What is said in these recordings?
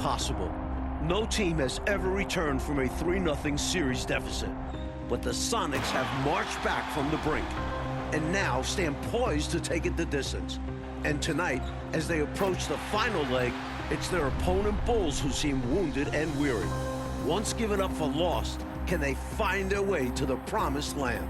impossible. No team has ever returned from a 3-0 series deficit. But the Sonics have marched back from the brink and now stand poised to take it the distance. And tonight, as they approach the final leg, it's their opponent Bulls who seem wounded and weary. Once given up for lost, can they find their way to the promised land?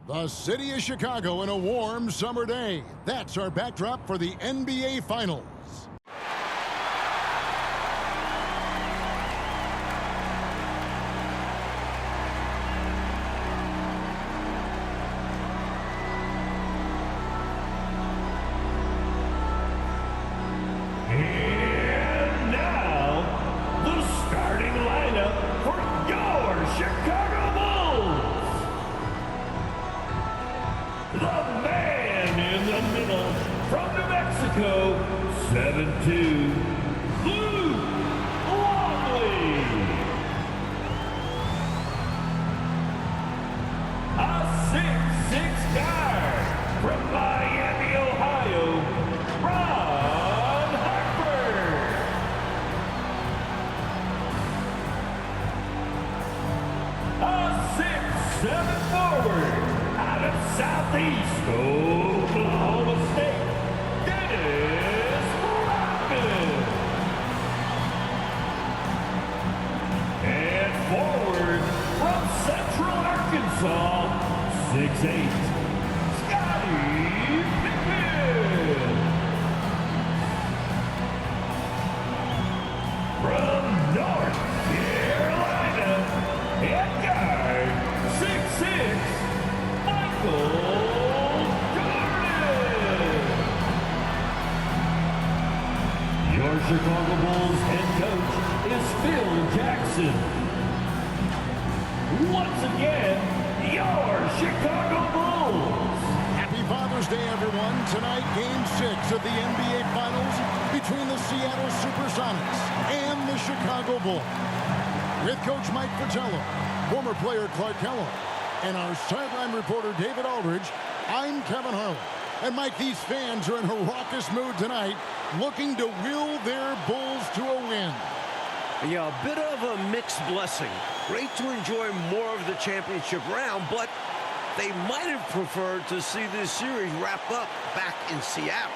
The city of Chicago in a warm summer day. That's our backdrop for the NBA Finals. And now, the starting lineup for your Chicago Bulls. The man in the middle from New Mexico, 7'2", Luke Longley. A 6'6" guard from Miami, Ohio, Ron Harper. A 6'7" forward out of Southeast Oklahoma State, Dennis Rodman. And forward from Central Arkansas, 6'8", Scottie Pippen. From North Carolina, and guard, 6'6", Michael Jordan. Your Chicago Bulls head coach is Phil Jackson. Once again, your Chicago Bulls. Happy Father's Day, everyone. Tonight, Game 6 of the NBA Finals between the Seattle Supersonics and the Chicago Bulls. With Coach Mike Fratello, former player Clark Kellogg, and our sideline reporter David Aldridge, I'm Kevin Harlan. And Mike, these fans are in a raucous mood tonight, looking to will their Bulls to a win. Yeah, a bit of a mixed blessing. Great to enjoy more of the championship round, but they might have preferred to see this series wrapped up back in Seattle.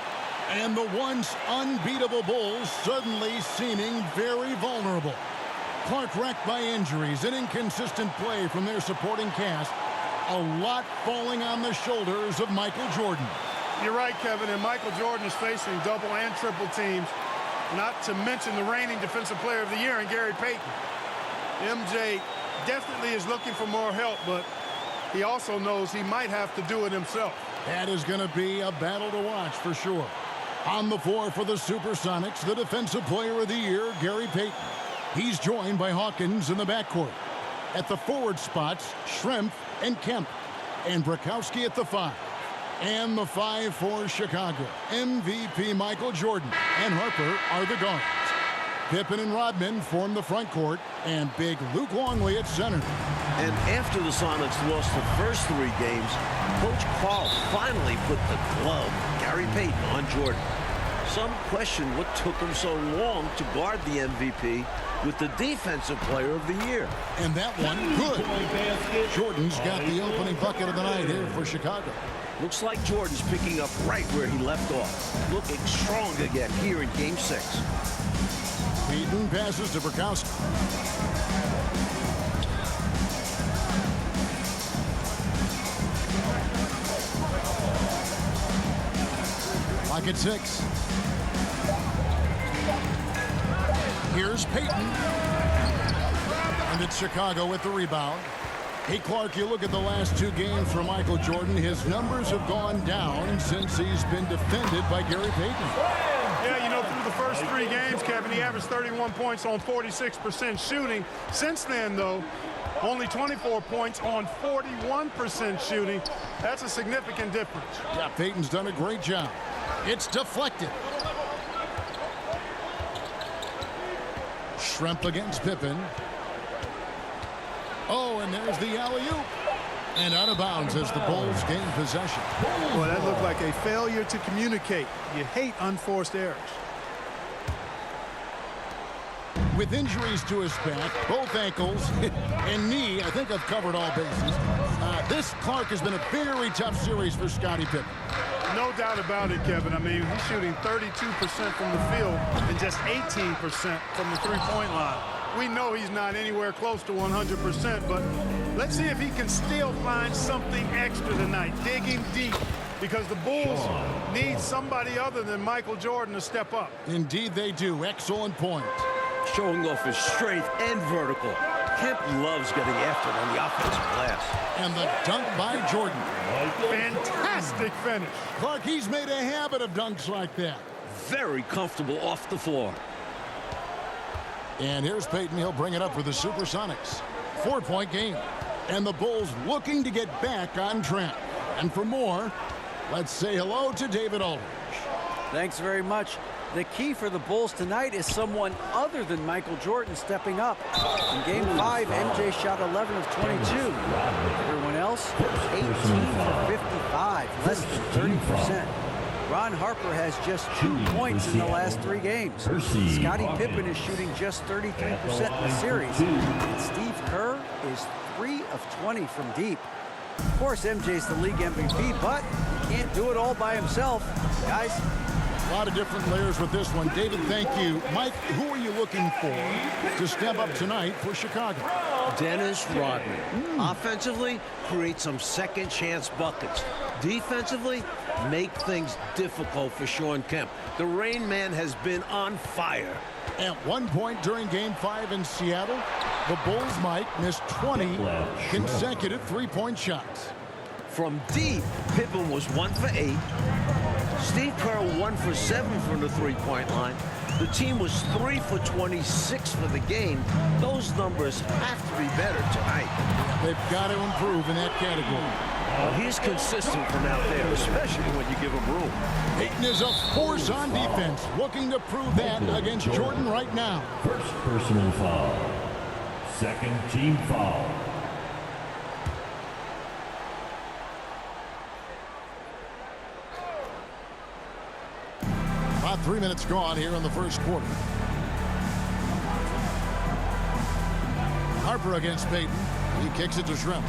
And the once unbeatable Bulls suddenly seeming very vulnerable. Clark wrecked by injuries and inconsistent play from their supporting cast. A lot falling on the shoulders of Michael Jordan. You're right, Kevin, and Michael Jordan is facing double and triple teams, not to mention the reigning Defensive Player of the Year in Gary Payton. MJ definitely is looking for more help, but he also knows he might have to do it himself. That is going to be a battle to watch for sure. On the floor for the Supersonics, the Defensive Player of the Year, Gary Payton. He's joined by Hawkins in the backcourt. At the forward spots, Schrempf and Kemp. And Brakowski at the 5. And the 5 for Chicago. MVP Michael Jordan and Harper are the guards. Pippen and Rodman form the front court, and big Luke Longley at center. And after the Sonics lost the first 3 games, Coach Carl finally put the glove, Gary Payton, on Jordan. Some question what took him so long to guard the MVP with the Defensive Player of the Year. And that one, good. Jordan's got the opening bucket of the night here for Chicago. Looks like Jordan's picking up right where he left off. Looking strong again here in Game 6. Payton passes to Brakowski. Lock at 6. Here's Payton. And it's Chicago with the rebound. Hey, Clark, you look at the last 2 games for Michael Jordan. His numbers have gone down since he's been defended by Gary Payton. Yeah, you know, through the first 3 games, Kevin, he averaged 31 points on 46% shooting. Since then, though, only 24 points on 41% shooting. That's a significant difference. Yeah, Payton's done a great job. It's deflected. Schrempf against Pippen. Oh, and there's the alley-oop. And out of bounds as the Bulls gain possession. Boy, that looked like a failure to communicate. You hate unforced errors. With injuries to his back, both ankles, and knee, I think I've covered all bases. This, Clark, has been a very tough series for Scottie Pippen. No doubt about it, Kevin. I mean, he's shooting 32% from the field and just 18% from the three-point line. We know he's not anywhere close to 100%, but let's see if he can still find something extra tonight, digging deep, because the Bulls need somebody other than Michael Jordan to step up. Indeed they do. Excellent point. Showing off his strength and vertical. Kemp loves getting after it on the offensive glass. And the dunk by Jordan. Fantastic finish. Clark, he's made a habit of dunks like that. Very comfortable off the floor. And here's Peyton. He'll bring it up for the Supersonics. 4-point game. And the Bulls looking to get back on track. And for more, let's say hello to David Aldridge. Thanks very much. The key for the Bulls tonight is someone other than Michael Jordan stepping up. In Game 5, MJ shot 11 of 22. Everyone else, 18 for 55, less than 30%. Ron Harper has just 2 points in the last 3 games. Scottie Pippen is shooting just 33% in the series. And Steve Kerr is 3 of 20 from deep. Of course, MJ's the league MVP, but he can't do it all by himself. Guys, a lot of different layers with this one. David, thank you. Mike, who are you looking for to step up tonight for Chicago? Dennis Rodman. Offensively, create some second chance buckets. Defensively, make things difficult for Sean Kemp. The Rain Man has been on fire. At one point during Game 5 in Seattle, the Bulls, Mike, missed 20 consecutive three-point shots. From deep, Pippen was 1 for 8. Steve Kerr 1 for 7 from the three-point line. The team was 3 for 26 for the game. Those numbers have to be better tonight. They've got to improve in that category. Well, he's consistent from out there, especially when you give him room. Peyton is a force on defense, looking to prove that against Jordan right now. First personal foul. Second team foul. About 3 minutes gone here in the first quarter. Harper against Peyton. He kicks it to Shrimp.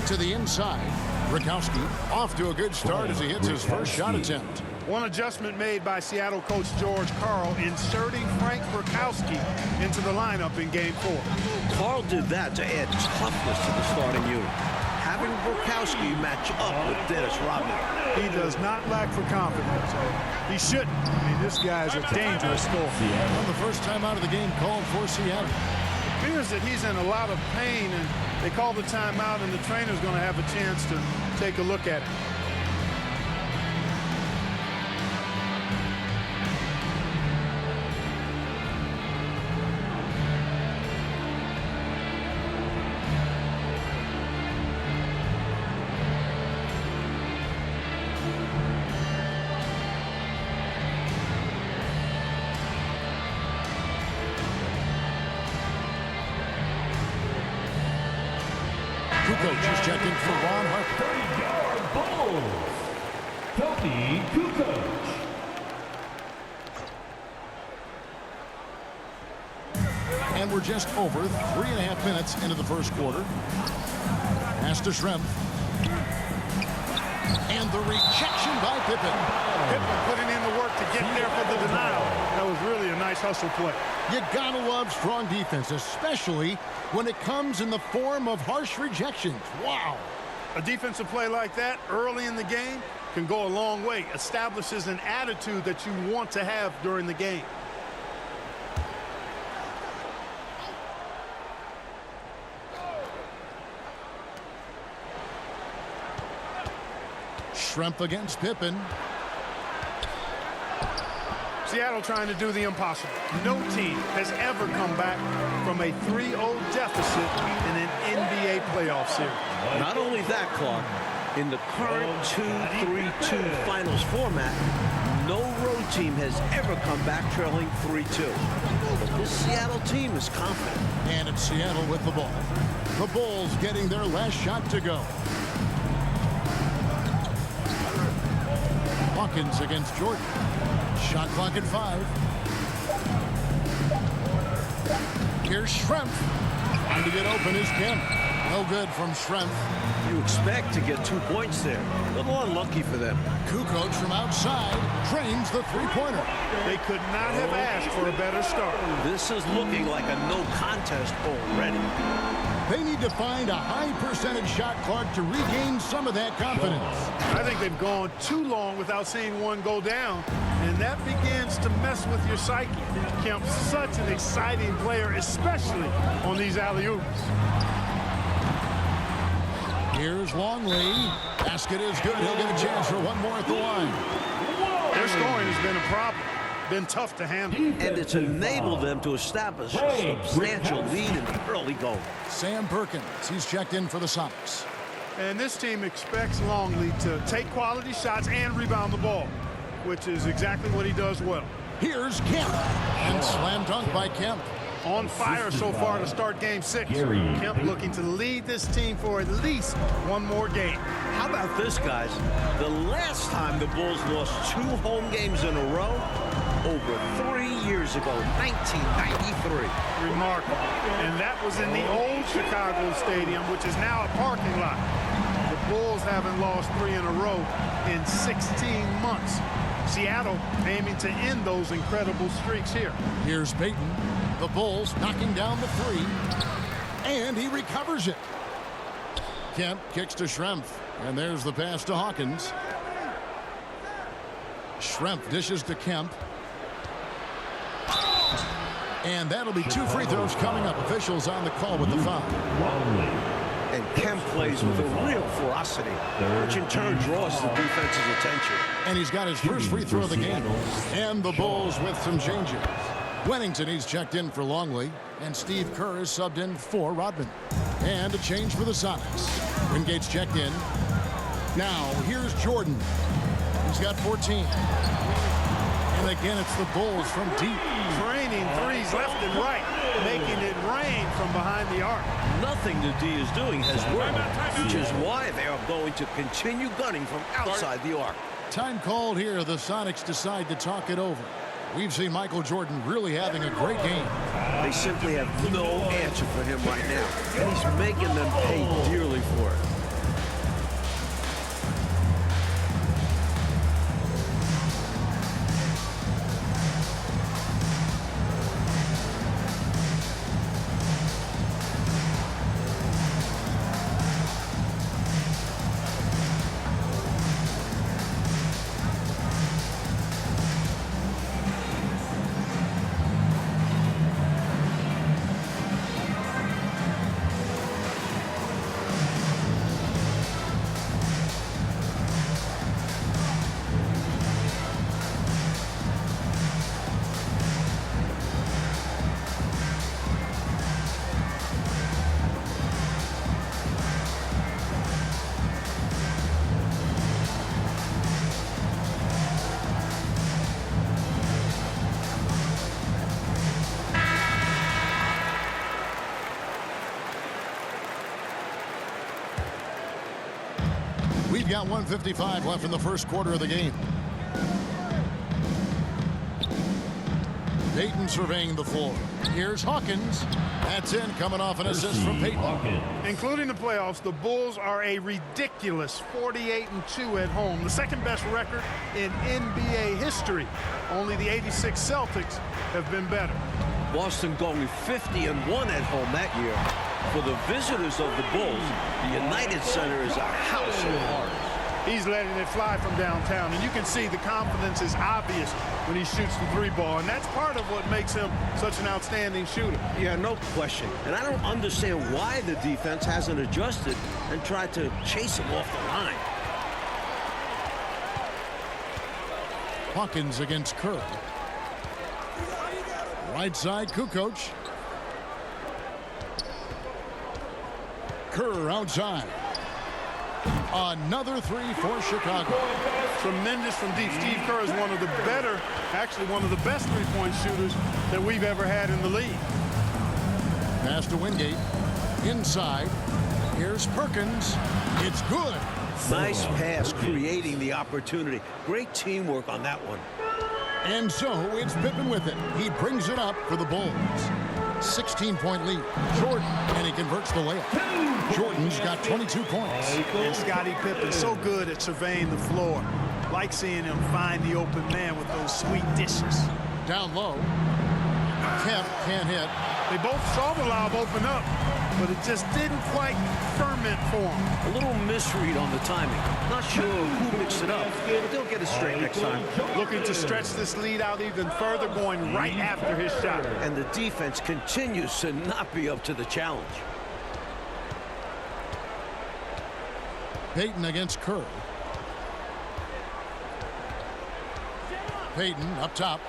To the inside. Rakowski off to a good start as he hits his first shot attempt. One adjustment made by Seattle coach George Karl, inserting Frank Rakowski into the lineup in Game 4. Karl did that to add toughness to the starting unit. Having Rakowski match up with Dennis Rodman. He does not lack for confidence. He shouldn't. I mean, this guy's a dangerous scorer. Well, the first time out of the game called for Seattle. It appears that he's in a lot of pain, and they call the timeout, and the trainer's going to have a chance to take a look at it. Kukoc is checking for Ron Harper. 30-yard Bulls. Tony Kukoc. And we're just over 3.5 minutes into the first quarter. Pass to Shrimp. And the rejection by Pippen. Pippen putting in the work to get there for the denial. That was really a nice hustle play. You gotta love strong defense, especially when it comes in the form of harsh rejections. Wow. A defensive play like that early in the game can go a long way. Establishes an attitude that you want to have during the game. Shrimp against Pippen. Seattle trying to do the impossible. No team has ever come back from a 3-0 deficit in an NBA playoff series. Not only that, Clark, in the current 2-3-2 finals format, no road team has ever come back trailing 3-2. This Seattle team is confident. And it's Seattle with the ball. The Bulls getting their last shot to go. Hawkins against Jordan. Shot clock at 5. Here's Schrempf. Trying to get open is Kemp. No good from Schrempf. You expect to get 2 points there. A little unlucky for them. Kukoc from outside drains the three-pointer. They could not have asked for a better start. This is looking like a no contest already. They need to find a high percentage shot, Clark, to regain some of that confidence. I think they've gone too long without seeing one go down, and that begins to mess with your psyche. Kemp's such an exciting player, especially on these alley-oops. Here's Longley. Basket is good. He'll get a chance for one more at the line. Their scoring has been a problem. Been tough to handle. And it's enabled them to establish a substantial lead in the early going. Sam Perkins, he's checked in for the Sonics. And this team expects Longley to take quality shots and rebound the ball, which is exactly what he does well. Here's Kemp. And slam dunk by Kemp. On fire so far to start game 6. Kemp looking to lead this team for at least one more game. How about this, guys? The last time the Bulls lost 2 home games in a row, over 3 years ago, 1993. Remarkable. And that was in the old Chicago Stadium, which is now a parking lot. The Bulls haven't lost 3 in a row in 16 months. Seattle aiming to end those incredible streaks here. Here's Payton. The Bulls knocking down the 3. And he recovers it. Kemp kicks to Schrempf. And there's the pass to Hawkins. Schrempf dishes to Kemp. And that'll be 2 free throws coming up. Officials on the call with the foul. And Kemp plays with a real ferocity, which in turn draws the defense's attention. And he's got his first free throw of the game. And the Bulls with some changes. Wennington, he's checked in for Longley. And Steve Kerr is subbed in for Rodman. And a change for the Sonics. Wingate's checked in. Now, here's Jordan. He's got 14. And again, it's the Bulls from deep. Draining threes left and right, making it rain from behind the arc. Nothing the D is doing has worked, which is why they are going to continue gunning from outside the arc. Time called here. The Sonics decide to talk it over. We've seen Michael Jordan really having a great game. They simply have no answer for him right now, and he's making them pay dearly for it. We've got 1:55 left in the first quarter of the game. Payton surveying the floor. Here's Hawkins. That's in, coming off an assist from Payton. Including the playoffs, the Bulls are a ridiculous 48-2 at home, the second best record in NBA history. Only the '86 Celtics have been better. Boston going 50-1 at home that year. For the visitors of the Bulls, the United Center is a house of horrors. He's letting it fly from downtown, and you can see the confidence is obvious when he shoots the 3 ball, and that's part of what makes him such an outstanding shooter. Yeah, no question. And I don't understand why the defense hasn't adjusted and tried to chase him off the line. Hawkins against Kerr. Right side, Kukoc. Kerr outside. Another three for Chicago. Tremendous from deep. Steve Kerr is one of the better, actually one of the best three-point shooters that we've ever had in the league. Pass to Wingate. Inside. Here's Perkins. It's good. Nice pass, creating the opportunity. Great teamwork on that one. And so it's Pippen with it. He brings it up for the Bulls. 16-point lead. Jordan, and he converts the layup. Jordan's got 22 points. And Scottie Pippen so good at surveying the floor. Like seeing him find the open man with those sweet dishes. Down low. Kemp can't hit. They both saw the lob open up, but it just didn't quite ferment for them. A little misread on the timing. Not sure who mixed it up, but they'll get it straight next time. Looking to stretch this lead out even further, going right after his shot. And the defense continues to not be up to the challenge. Payton against Kerr. Payton up top.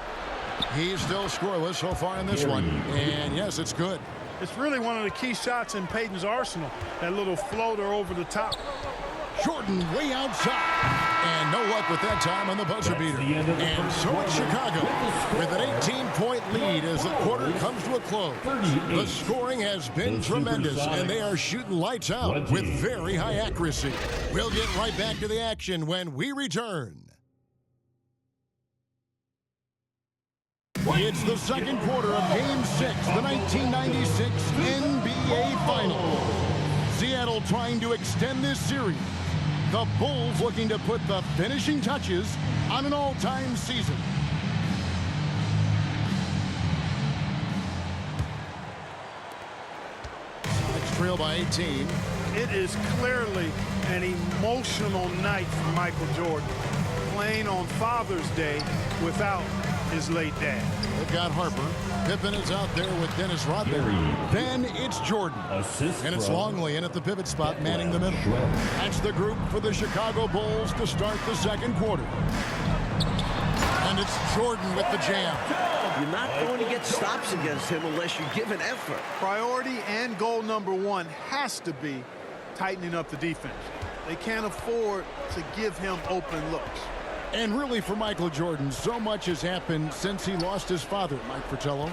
He's still scoreless so far in this one. And yes, it's good. It's really one of the key shots in Payton's arsenal. That little floater over the top. Jordan way outside. And no luck with that time on the buzzer beater. And so it's Chicago with an 18-point lead as the quarter comes to a close. The scoring has been tremendous, and they are shooting lights out with very high accuracy. We'll get right back to the action when we return. It's the second quarter of Game 6, the 1996 NBA Finals. Seattle trying to extend this series. The Bulls looking to put the finishing touches on an all-time season. Sonics trail by 18. It is clearly an emotional night for Michael Jordan, playing on Father's Day without his late dad. They've got Harper. Pippen is out there with Dennis Rodman. Then it's Jordan. And it's Longley in at the pivot spot, manning the middle. That's the group for the Chicago Bulls to start the second quarter. And it's Jordan with the jam. You're not going to get stops against him unless you give an effort. Priority and goal number one has to be tightening up the defense. They can't afford to give him open looks. And really for Michael Jordan, so much has happened since he lost his father, Mike Fratello.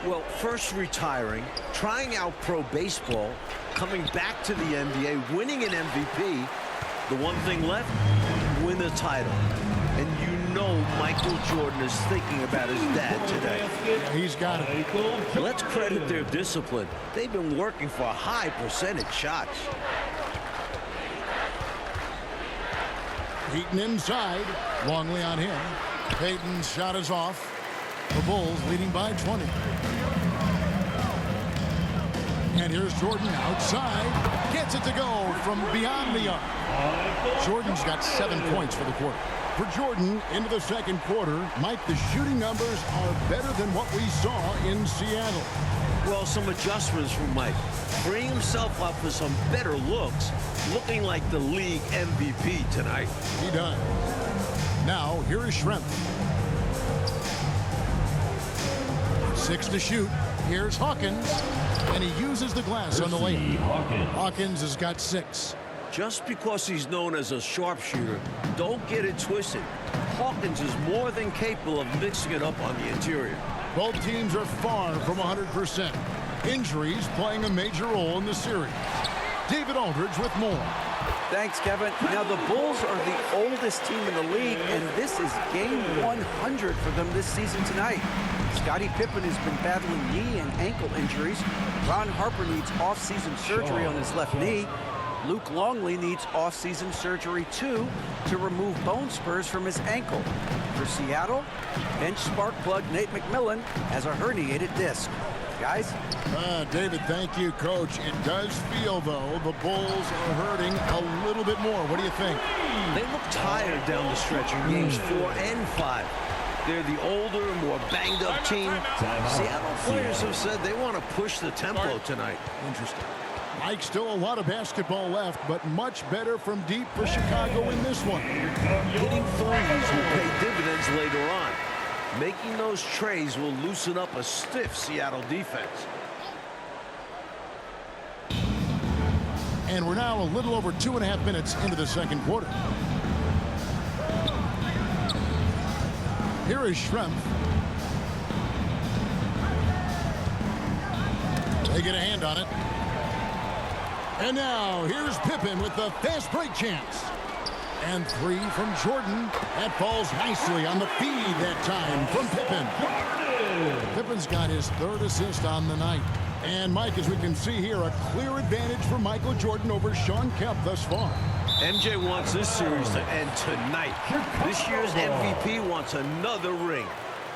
Well, first retiring, trying out pro baseball, coming back to the NBA, winning an MVP. The one thing left, win a title. And you know Michael Jordan is thinking about his dad today. Yeah, he's got it. Let's credit their discipline. They've been working for high percentage shots. Heaton inside. Longley on him. Payton's shot is off. The Bulls leading by 20. And here's Jordan outside. Gets it to go from beyond the arc. Jordan's got 7 points for the quarter. For Jordan, into the second quarter, Mike, the shooting numbers are better than what we saw in Seattle. Well, some adjustments from Mike. Freeing himself up for some better looks. Looking like the league MVP tonight. He does. Now, here is Schrempf. 6 to shoot. Here's Hawkins. And he uses the glass on the lane. Hawkins has got 6. Just because he's known as a sharpshooter, don't get it twisted. Hawkins is more than capable of mixing it up on the interior. Both teams are far from 100%. Injuries playing a major role in the series. David Aldridge with more. Thanks, Kevin. Now, the Bulls are the oldest team in the league, and this is game 100 for them this season tonight. Scottie Pippen has been battling knee and ankle injuries. Ron Harper needs off-season surgery on his left knee. Luke Longley needs off-season surgery, too, to remove bone spurs from his ankle. For Seattle, bench spark plug Nate McMillan has a herniated disc. Guys? David, thank you, Coach. It does feel, though, the Bulls are hurting a little bit more. What do you think? They look tired down the stretch in games 4 and 5. They're the older, more banged-up team. Seattle players have said they want to push the tempo tonight. Interesting. Mike, still a lot of basketball left, but much better from deep for Chicago in this one. Hitting threes will pay dividends later on. Making those trays will loosen up a stiff Seattle defense. And we're now a little over 2.5 minutes into the second quarter. Here is Schrempf. They get a hand on it. And now here's Pippen with the fast break chance. And 3 from Jordan. That falls nicely on the feed that time from Pippen. Pippen's got his 3rd assist on the night. And Mike, as we can see here, a clear advantage for Michael Jordan over Shawn Kemp thus far. MJ wants this series to end tonight. This year's MVP wants another ring.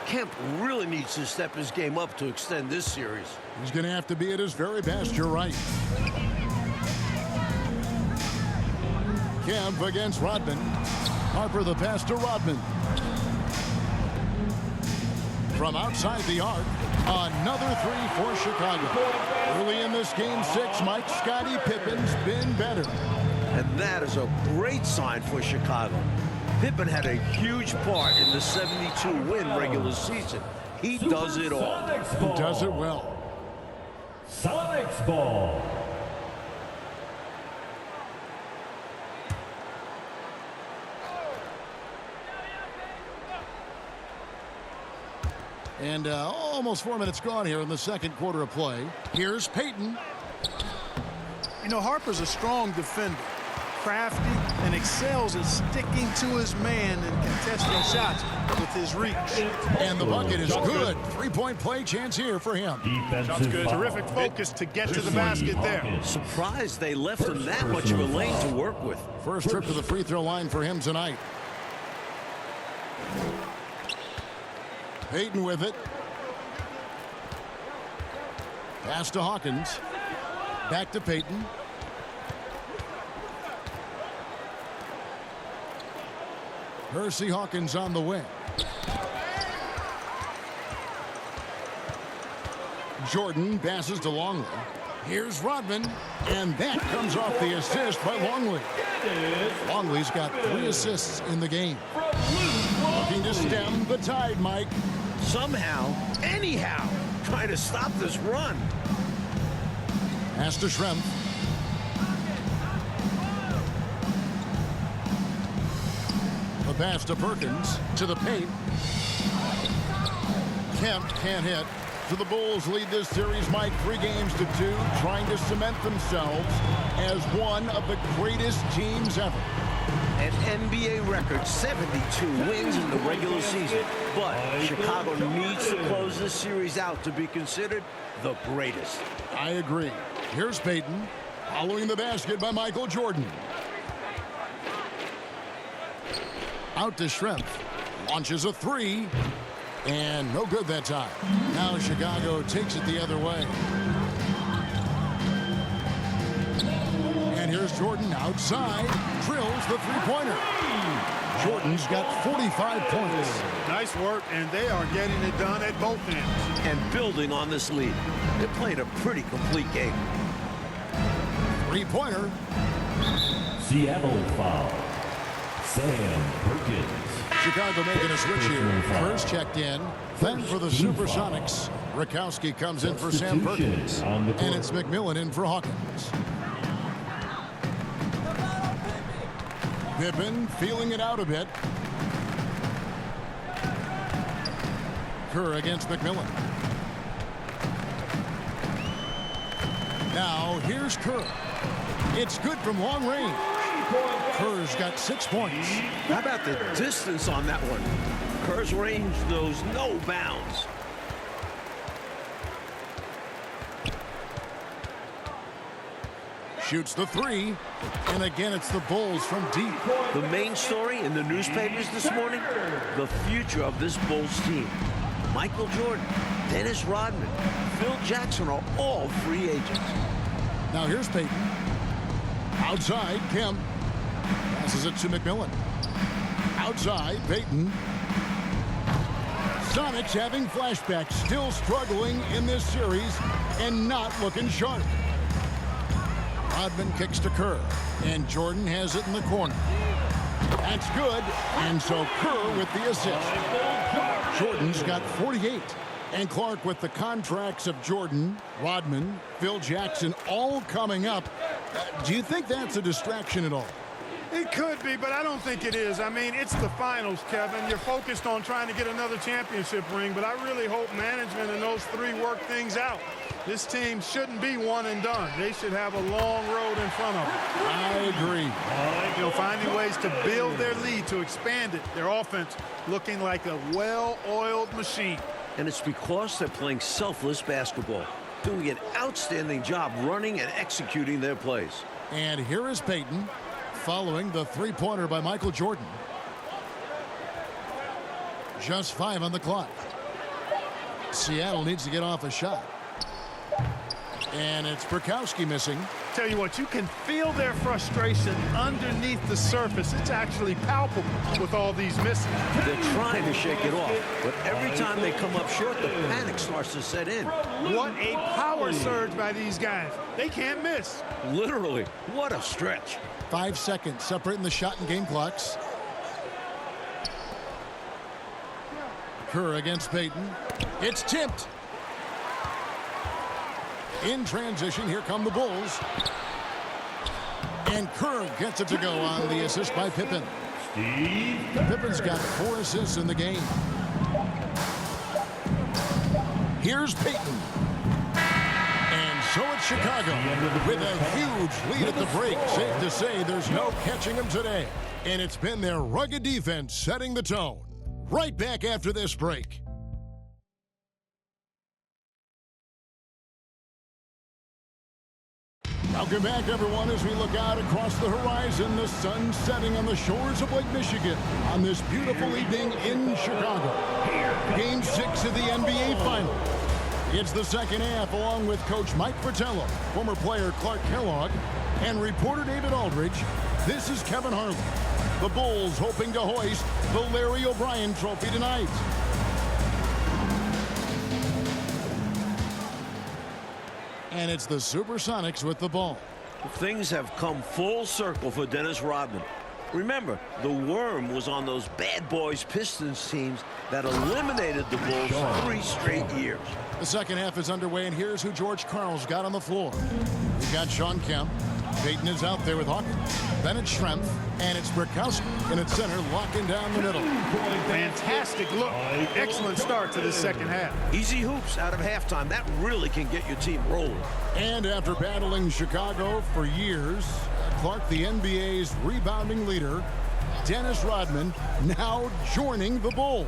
Kemp really needs to step his game up to extend this series. He's going to have to be at his very best, you're right. Kemp against Rodman. Harper the pass to Rodman. From outside the arc, another 3 for Chicago. Early in this game 6, Mike, Scottie Pippen's been better. And that is a great sign for Chicago. Pippen had a huge part in the 72-win regular season. He does it all. He does it well. Sonics ball. And almost 4 minutes gone here in the second quarter of play. Here's Payton. You know, Harper's a strong defender, crafty, and excels at sticking to his man and contesting shots with his reach. And the bucket is good. 3-point play chance here for him. Defensive Good. foul. Terrific focus to get to the basket there. Surprised they left him that much of a lane to work with. First trip to the free throw line for him tonight. Payton with it. Pass to Hawkins. Back to Payton. Hersey Hawkins on the wing. Jordan passes to Longley. Here's Rodman. And that comes off the assist by Longley. Longley's got 3 assists in the game. Looking to stem the tide, Mike. Somehow, anyhow, trying to stop this run. Pass to Schrempf. The pass to Perkins. To the paint. Kemp can't hit. So the Bulls lead this series, Mike, 3 games to 2, trying to cement themselves as one of the greatest teams ever. An NBA record 72 wins in the regular season. But Chicago needs to close this series out to be considered the greatest. I agree. Here's Payton, following the basket by Michael Jordan. Out to Schrempf. Launches a 3. And no good that time. Now Chicago takes it the other way. And here's Jordan outside. Drills the 3-pointer. Jordan's got 45 points. Nice work, and they are getting it done at both ends. And building on this lead. They played a pretty complete game. 3-pointer. Seattle foul. Sam Perkins. Chicago making a switch here. First checked in. Then for the Supersonics. Rakowski comes in for Sam Perkins. And it's McMillan in for Hawkins. Pippen feeling it out a bit. Kerr against McMillan. Now here's Kerr. It's good from long range. Kerr's got 6 points. How about the distance on that one? Kerr's range knows no bounds. Shoots the 3. And again, it's the Bulls from deep. The main story in the newspapers this morning, the future of this Bulls team. Michael Jordan, Dennis Rodman, Phil Jackson are all free agents. Now here's Payton. Outside, Kemp. Passes it to McMillan. Outside, Payton. Sonics having flashbacks, still struggling in this series and not looking sharp. Rodman kicks to Kerr, and Jordan has it in the corner. That's good, and so Kerr with the assist. Jordan's got 48, and Clark with the contracts of Jordan, Rodman, Phil Jackson all coming up. Do you think that's a distraction at all? It could be, but I don't think it is. I mean, it's the finals, Kevin. You're focused on trying to get another championship ring, but I really hope management and those three work things out. This team shouldn't be one and done. They should have a long road in front of them. I agree. You know, finding ways to build their lead, to expand it. Their offense looking like a well-oiled machine. And it's because they're playing selfless basketball, doing an outstanding job running and executing their plays. And here is Payton, following the three-pointer by Michael Jordan. Just 5 on the clock. Seattle needs to get off a shot. And it's Burkowski missing. Tell you what, you can feel their frustration underneath the surface. It's actually palpable with all these misses. They're trying to shake it off, but every time they come up short, the panic starts to set in. What a power surge by these guys. They can't miss. Literally, what a stretch. 5 seconds separating the shot and game clocks. Kerr against Payton. It's tipped. In transition, here come the Bulls. And Kerr gets it to go on the assist by Pippen. Pippen's got 4 assists in the game. Here's Payton. And so it's Chicago with a huge lead at the break. Safe to say there's no catching them today. And it's been their rugged defense setting the tone. Right back after this break. Welcome back, everyone, as we look out across the horizon. The sun setting on the shores of Lake Michigan on this beautiful evening in Chicago. Game 6 of the NBA Finals. It's the second half, along with Coach Mike Fratello, former player Clark Kellogg, and reporter David Aldridge. This is Kevin Harlan. The Bulls hoping to hoist the Larry O'Brien Trophy tonight. And it's the Supersonics with the ball. Things have come full circle for Dennis Rodman. Remember, the Worm was on those bad boys Pistons teams that eliminated the Bulls 3 straight years. The second half is underway, and here's who George Karl's got on the floor. We've got Sean Kemp. Payton is out there with Hawkins. Bennett Schrempf, and it's Burkowski in its center, locking down the middle. Fantastic look. Excellent start to this second half. Easy hoops out of halftime. That really can get your team rolling. And after battling Chicago for years, Clark, the NBA's rebounding leader, Dennis Rodman, now joining the Bulls.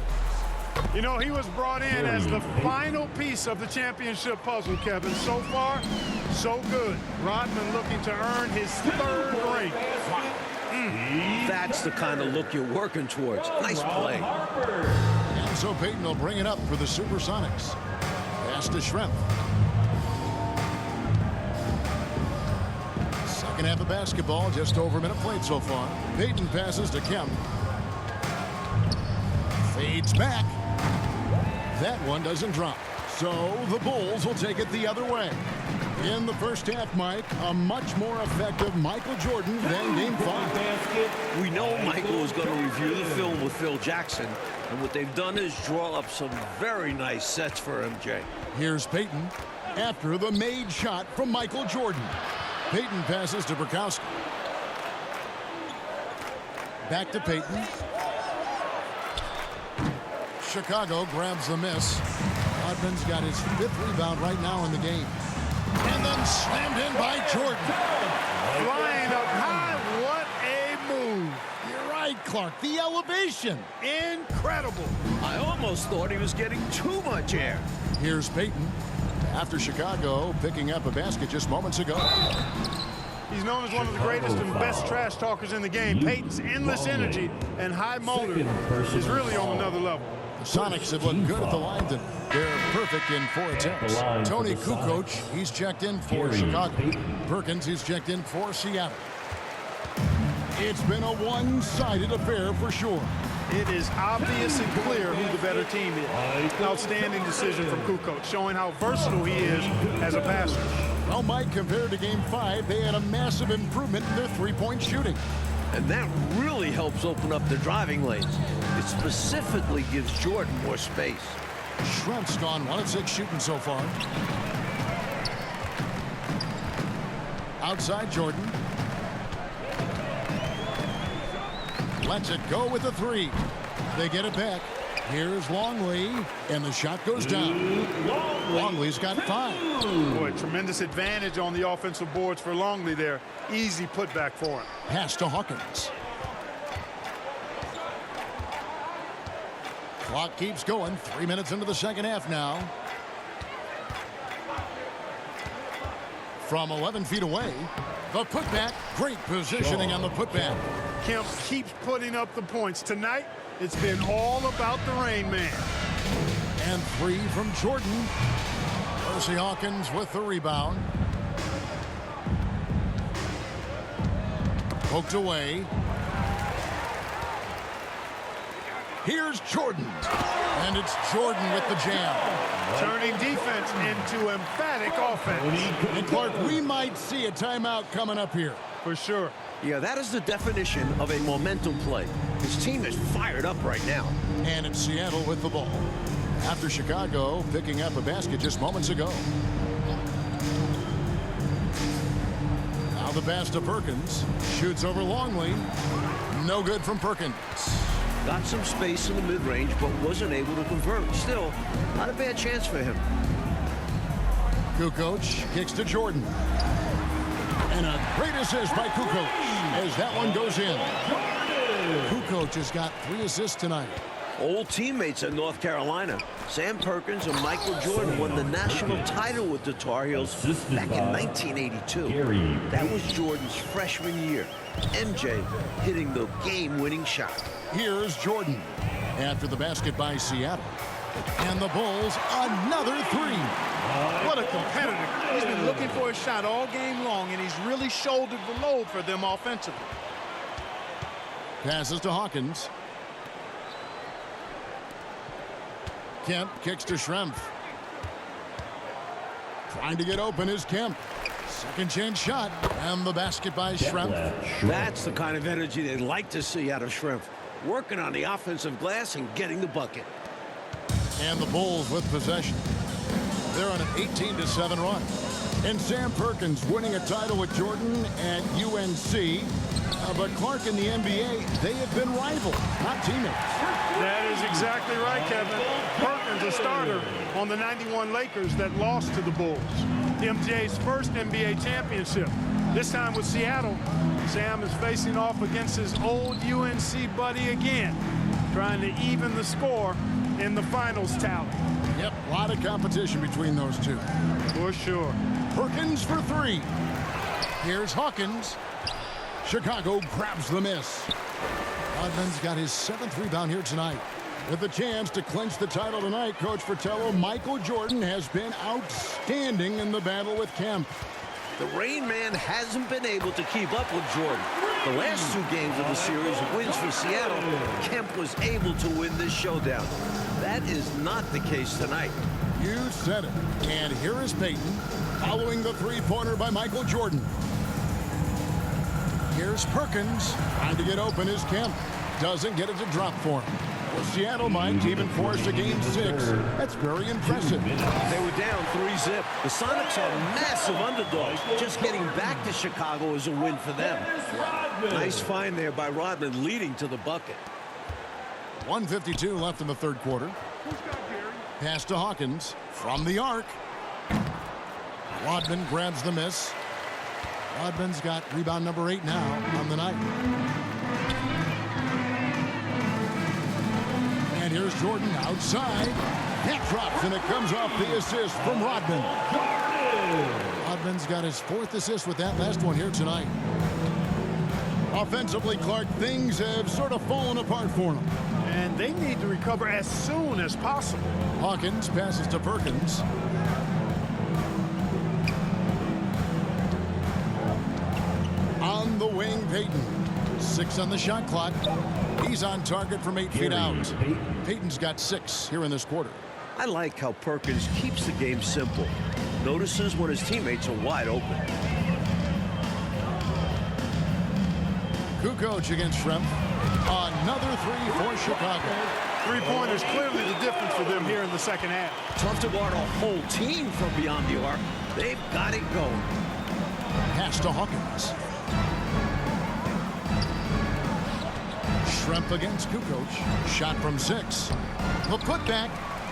You know, he was brought in as the final piece of the championship puzzle, Kevin. So far, so good. Rodman looking to earn his 3rd ring. That's the kind of look you're working towards. Nice play. And so Payton will bring it up for the Supersonics. Pass to Schrempf. Second half of basketball, just over a minute played so far. Payton passes to Kemp. Fades back. That one doesn't drop. So the Bulls will take it the other way. In the first half, Mike, a much more effective Michael Jordan than Game 5. We know Michael is going to review the film with Phil Jackson, and what they've done is draw up some very nice sets for MJ. Here's Payton after the made shot from Michael Jordan. Payton passes to Burkowski. Back to Payton. Chicago grabs the miss. Rodman's got his 5th rebound right now in the game. And then slammed in by Jordan. Flying up high, what a move. You're right, Clark, the elevation. Incredible. I almost thought he was getting too much air. Here's Payton after Chicago picking up a basket just moments ago. He's known as one of the greatest and best trash talkers in the game. Payton's endless energy and high motor is really on another level. The Sonics have looked good at the line. They're perfect in 4 attempts. Tony Kukoc, he's checked in for Chicago. Perkins, he's checked in for Seattle. It's been a one-sided affair for sure. It is obvious and clear who the better team is. Outstanding decision from Kukoc, showing how versatile he is as a passer. Well, Mike, compared to Game 5, they had a massive improvement in their three-point shooting. And that really helps open up the driving lanes. It specifically gives Jordan more space. Schrempf's gone 1 of 6 shooting so far. Outside Jordan. Lets it go with the three. They get it back. Here's Longley, and the shot goes down. Longley's got 5. Boy, tremendous advantage on the offensive boards for Longley there. Easy putback for him. Pass to Hawkins. Clock keeps going. 3 minutes into the second half now. From 11 feet away, the putback. Great positioning on the putback. Kemp keeps putting up the points. Tonight, it's been all about the rain man. And 3 from Jordan. Percy Hawkins with the rebound. Poked away. Here's Jordan. And it's Jordan with the jam. Turning defense into emphatic offense. And Clark, we might see a timeout coming up here. For sure. Yeah, that is the definition of a momentum play. His team is fired up right now. And it's Seattle with the ball. After Chicago picking up a basket just moments ago. Now the pass to Perkins. Shoots over Longley. No good from Perkins. Got some space in the mid-range, but wasn't able to convert. Still, not a bad chance for him. Kukoc kicks to Jordan. And a great assist by Kukoc as that one goes in. Kukoc has got 3 assists tonight. Old teammates at North Carolina. Sam Perkins and Michael Jordan won the national title with the Tar Heels back in 1982. That was Jordan's freshman year. MJ hitting the game-winning shot. Here's Jordan after the basket by Seattle. And the Bulls, another 3. What a competitor. He's been looking for a shot all game long, and he's really shouldered the load for them offensively. Passes to Hawkins. Kemp kicks to Schrempf. Trying to get open is Kemp. Second chance shot, and the basket by Schrempf. That's the kind of energy they'd like to see out of Schrempf. Working on the offensive glass and getting the bucket. And the Bulls with possession. They're on an 18-7 run. And Sam Perkins winning a title with Jordan at UNC. But Clark in the NBA, they have been rivals, not teammates. That is exactly right, Kevin. Perkins, a starter on the 91 Lakers that lost to the Bulls. MJ's first NBA championship. This time with Seattle, Sam is facing off against his old UNC buddy again, trying to even the score in the finals tally. Yep, a lot of competition between those two. For sure. Perkins for 3. Here's Hawkins. Chicago grabs the miss. Rodman's got his 7th rebound here tonight. With a chance to clinch the title tonight, Coach Fratello, Michael Jordan has been outstanding in the battle with Kemp. The Rain Man hasn't been able to keep up with Jordan. The last 2 games of the series, wins for Seattle, Kemp was able to win this showdown. That is not the case tonight. You said it. And here is Payton following the 3-pointer by Michael Jordan. Here's Perkins. Trying to get open is Kemp. Doesn't get it to drop for him. Well, Seattle might even force a game 6. That's very impressive. They were down 3-zip. The Sonics are massive underdogs. Just getting back to Chicago is a win for them. Nice find there by Rodman, leading to the bucket. 1:52 left in the third quarter. Pass to Hawkins from the arc. Rodman grabs the miss. Rodman's got rebound number 8 now on the night. And here's Jordan outside. That drops, and it comes off the assist from Rodman. Rodman's got his 4th assist with that last one here tonight. Offensively, Clark, things have sort of fallen apart for him. And they need to recover as soon as possible. Hawkins passes to Perkins. On the wing, Payton. 6 on the shot clock. He's on target from 8 feet out. Payton's got 6 here in this quarter. I like how Perkins keeps the game simple. Notices when his teammates are wide open. Kukoc against Schrempf. Another 3 for Chicago. 3-pointers clearly the difference for them here in the second half. Tough to guard a whole team from beyond the arc. They've got it going. Pass to Hawkins. Shrimp against Kukoc. Shot from 6. The putback.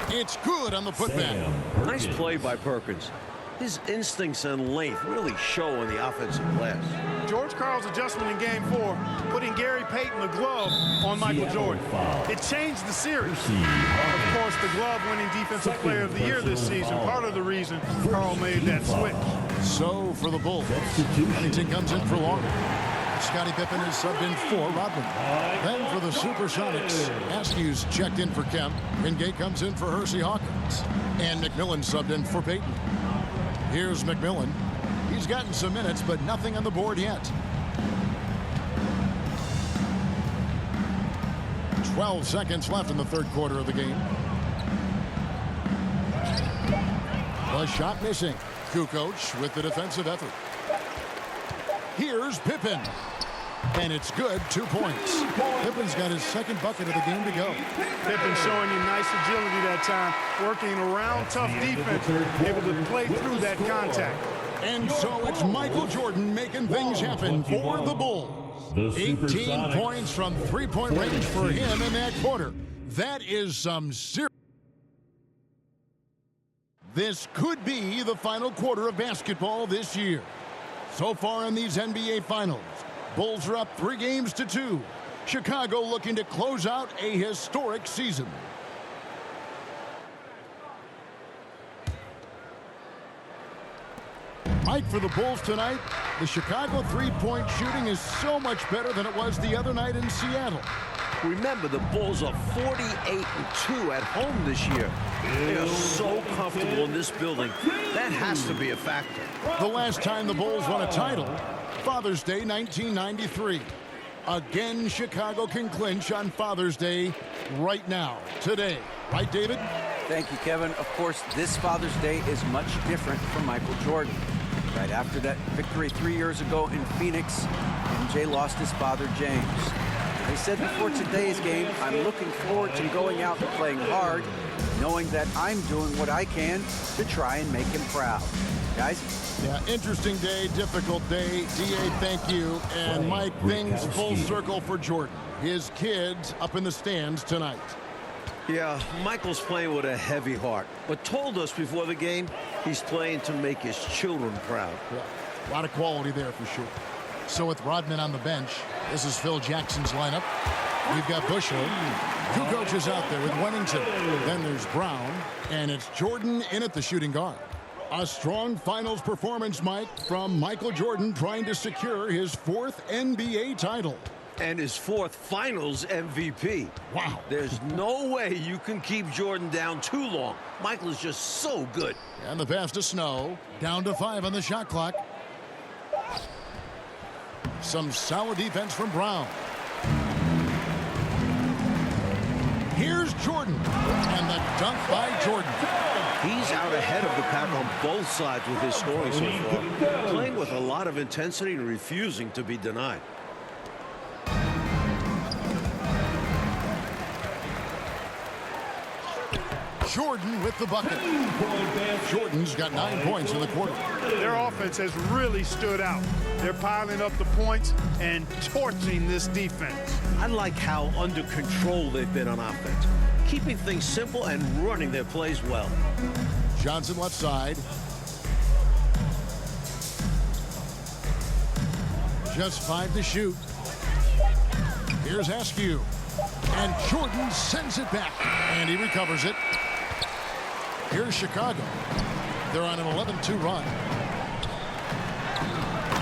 It's good on the putback. Nice play by Perkins. His instincts and length really show in the offensive glass. George Karl's adjustment in Game 4, putting Gary Payton the glove on Michael Jordan. It changed the series. Of course, the glove-winning Defensive Player of the Year this season, part of the reason Karl made that switch. So for the Bulls, Huntington comes in for longer. Scottie Pippen is subbed in for Rodman. Then for the Supersonics, Askew's checked in for Kemp. Wingate comes in for Hersey Hawkins. And McMillan subbed in for Payton. Here's McMillan. He's gotten some minutes, but nothing on the board yet. 12 seconds left in the third quarter of the game. The shot missing. Kukoc with the defensive effort. Here's Pippen. And it's good, 2 points. Pippen's got his second bucket of the game to go. Pippen showing you nice agility that time, working around tough defense, able to play through that contact. And so it's Michael Jordan making things happen for the Bulls. 18 points from three-point range for him in that quarter. That is some serious. This could be the final quarter of basketball this year. So far in these NBA Finals, Bulls are up 3-2. Chicago looking to close out a historic season. Mike, for the Bulls tonight, the Chicago three-point shooting is so much better than it was the other night in Seattle. Remember, the Bulls are 48-2 at home this year. They are so comfortable in this building. That has to be a factor. The last time the Bulls won a title, Father's Day 1993. Again, Chicago can clinch on Father's Day right now, today. Right, David? Thank you, Kevin. Of course, this Father's Day is much different from Michael Jordan. Right after that victory 3 years ago in Phoenix, MJ lost his father, James. He said before today's game, I'm looking forward to going out and playing hard, knowing that I'm doing what I can to try and make him proud. Guys? Yeah, interesting day, difficult day. DA, thank you. And Mike, things full circle for Jordan. His kids up in the stands tonight. Yeah, Michael's playing with a heavy heart, but told us before the game he's playing to make his children proud. Yeah, a lot of quality there for sure. So with Rodman on the bench, this is Phil Jackson's lineup. We've got Bushel. Kukoc is out there with Wennington. Then there's Brown, and it's Jordan in at the shooting guard. A strong finals performance, Mike, from Michael Jordan trying to secure his 4th NBA title. And his 4th finals MVP. Wow. There's no way you can keep Jordan down too long. Michael is just so good. And the pass to Snow. Down to 5 on the shot clock. Some solid defense from Brown. Here's Jordan. And the dunk by Jordan. He's out ahead of the pack on both sides with his scoring so far. Playing with a lot of intensity and refusing to be denied. Jordan with the bucket. Jordan's got 9 points in the quarter. Their offense has really stood out. They're piling up the points and torching this defense. I like how under control they've been on offense, keeping things simple and running their plays well. Johnson left side. Just 5 to shoot. Here's Askew. And Jordan sends it back. And he recovers it. Here's Chicago. They're on an 11-2 run.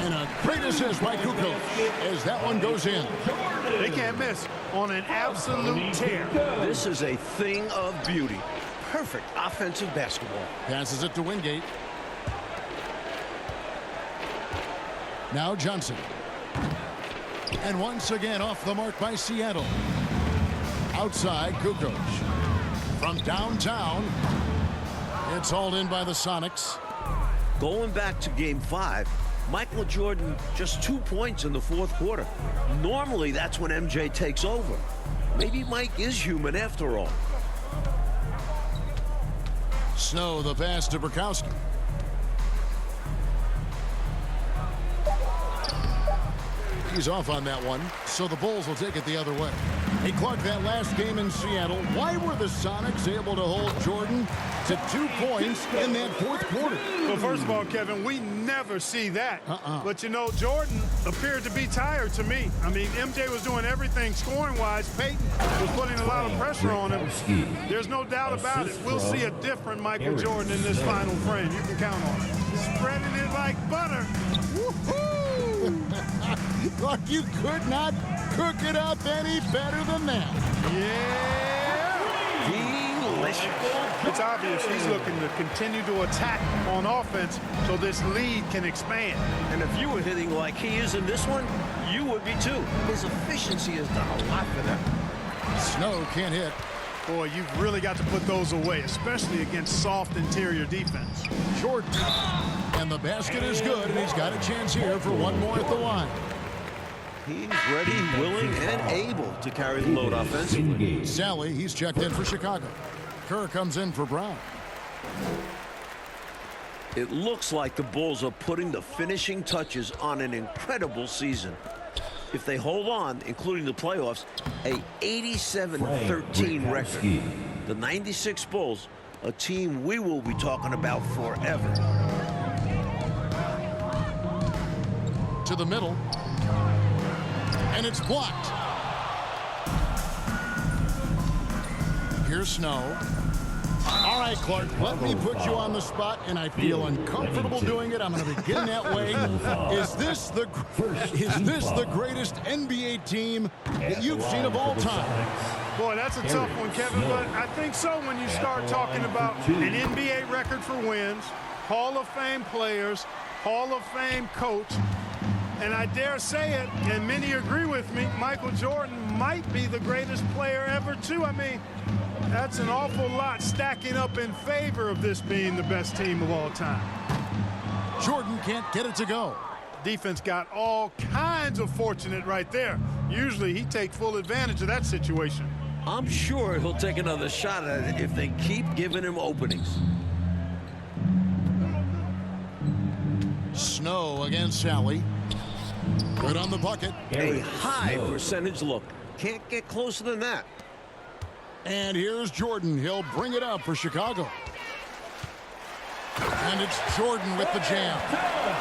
And a great assist by Kukoc as that one goes in. They can't miss on an absolute tear. This is a thing of beauty. Perfect offensive basketball. Passes it to Wingate. Now Johnson. And once again off the mark by Seattle. Outside, Kukoc. From downtown, it's hauled in by the Sonics. Going back to Game 5, Michael Jordan just 2 points in the 4th quarter. Normally, that's when MJ takes over. Maybe Mike is human after all. Snow, the pass to Burkowski. He's off on that one, so the Bulls will take it the other way. Hey, Clark, that last game in Seattle, why were the Sonics able to hold Jordan to 2 points in that fourth quarter? Well, first of all, Kevin, we never see that. But, you know, Jordan appeared to be tired to me. I mean, MJ was doing everything scoring-wise. Peyton was putting a lot of pressure on him. There's no doubt about it. We'll see a different Michael Jordan in this final frame. You can count on it. Spreading it like butter. Woohoo! Look, you could not cook it up any better than that. Yeah! Delicious. It's obvious he's looking to continue to attack on offense so this lead can expand. And if you were hitting like he is in this one, you would be too. His efficiency has done a lot for them. Snow can't hit. Boy, you've really got to put those away, especially against soft interior defense. Jordan. And the basket is good, and he's got a chance here for one more at the line. He's ready, willing, and able to carry the load offensively. Sally, he's checked in for Chicago. Kerr comes in for Brown. It looks like the Bulls are putting the finishing touches on an incredible season. If they hold on, including the playoffs, a 87-13 record. The 96 Bulls, a team we will be talking about forever. To the middle. And it's blocked. Here's Snow. All right, Clark, let me put you on the spot, and I feel uncomfortable doing it. I'm going to begin that way. Is this the greatest NBA team that you've seen of all time? Boy, that's a tough one, Kevin, but I think so when you start talking about an NBA record for wins, Hall of Fame players, Hall of Fame coach, and I dare say it, and many agree with me, Michael Jordan might be the greatest player ever, too. I mean, that's an awful lot stacking up in favor of this being the best team of all time. Jordan can't get it to go. Defense got all kinds of fortunate right there. Usually he takes full advantage of that situation. I'm sure he'll take another shot at it if they keep giving him openings. Snow against Sally. Good on the bucket. A high percentage look. Can't get closer than that. And here's Jordan. He'll bring it up for Chicago. And it's Jordan with the jam.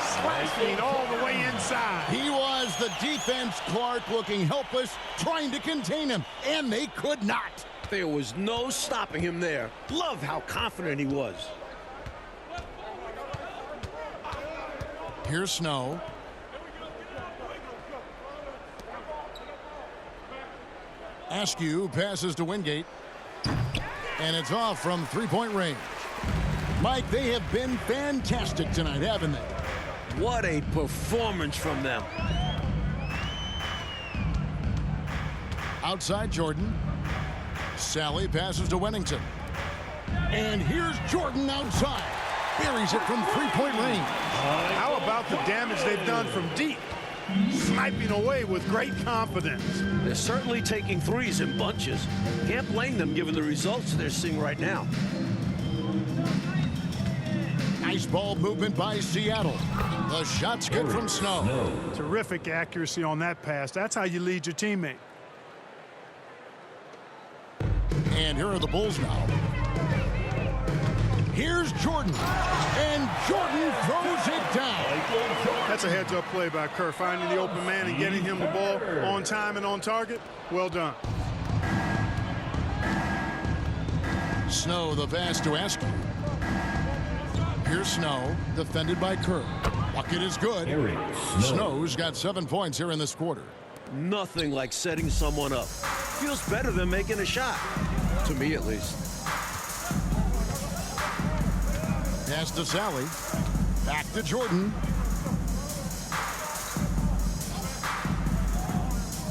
Slashing all the way inside. He was the defense, Clark, looking helpless, trying to contain him, and they could not. There was no stopping him there. Love how confident he was. Here's Snow. Askew passes to Wingate. And it's off from three-point range. Mike, they have been fantastic tonight, haven't they? What a performance from them. Outside Jordan. Sally passes to Wennington. And here's Jordan outside. Buries it from three-point range. How about the damage they've done from deep? Sniping away with great confidence. They're certainly taking threes in bunches. Can't blame them given the results they're seeing right now. Nice ball movement by Seattle. The shot's good from Snow. Terrific accuracy on that pass. That's how you lead your teammate. And here are the Bulls now. Here's Jordan. And Jordan throws it down. That's a heads-up play by Kerr, finding the open man and getting him the ball on time and on target. Well done. Snow, the pass to Askew. Here's Snow, defended by Kerr. Bucket is good. Snow's got 7 points here in this quarter. Nothing like setting someone up. Feels better than making a shot. To me, at least. Pass to Sally. Back to Jordan.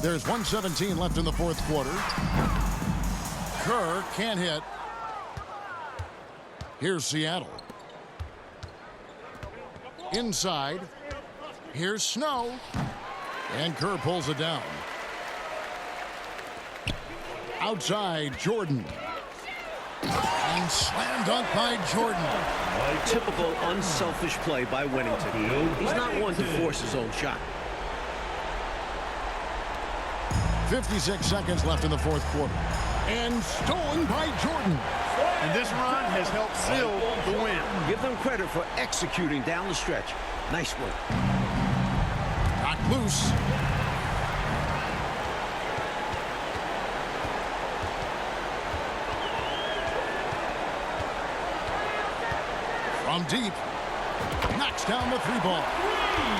There's 1:17 left in the fourth quarter. Kerr can't hit. Here's Seattle. Inside. Here's Snow. And Kerr pulls it down. Outside, Jordan. And slam dunk by Jordan. Typical unselfish play by Wennington. He's not one to force his own shot. 56 seconds left in the fourth quarter. And stolen by Jordan. And this run has helped seal the win. Give them credit for executing down the stretch. Nice work. Got loose. From deep. Knocks down the three ball.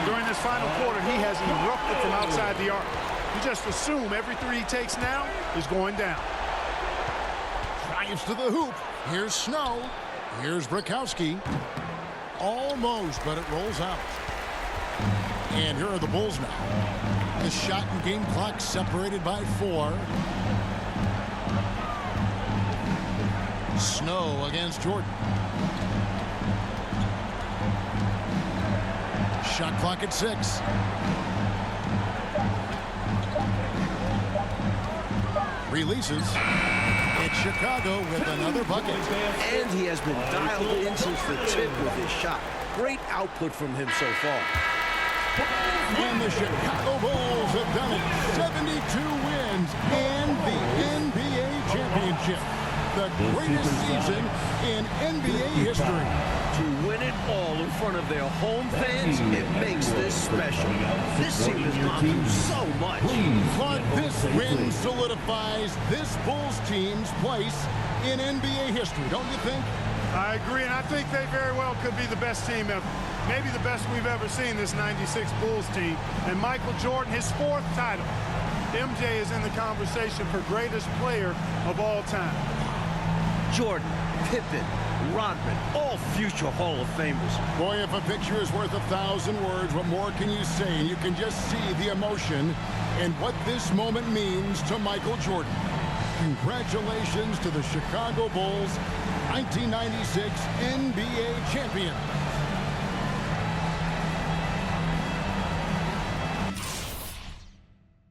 During this final quarter, he has erupted from outside the arc. You just assume every three he takes now is going down. Drives to the hoop. Here's Snow. Here's Brakowski. Almost, but it rolls out. And here are the Bulls now. The shot and game clock separated by 4. Snow against Jordan. Shot clock at 6. Releases. It's Chicago with another bucket. And he has been dialed in since the tip with his shot. Great output from him so far. And the Chicago Bulls have done it. 72 wins and the NBA championship. The greatest season in NBA history. To win it all in front of their home fans, it makes this special. This team has gone through so much. But this win solidifies this Bulls team's place in NBA history, don't you think? I agree, and I think they very well could be the best team ever. Maybe the best we've ever seen, this 96 Bulls team. And Michael Jordan, his 4th title. MJ is in the conversation for greatest player of all time. Jordan, Pippen, Rodman, all future Hall of Famers. Boy, if a picture is worth 1,000 words, what more can you say? And you can just see the emotion and what this moment means to Michael Jordan. Congratulations to the Chicago Bulls, 1996 NBA champion.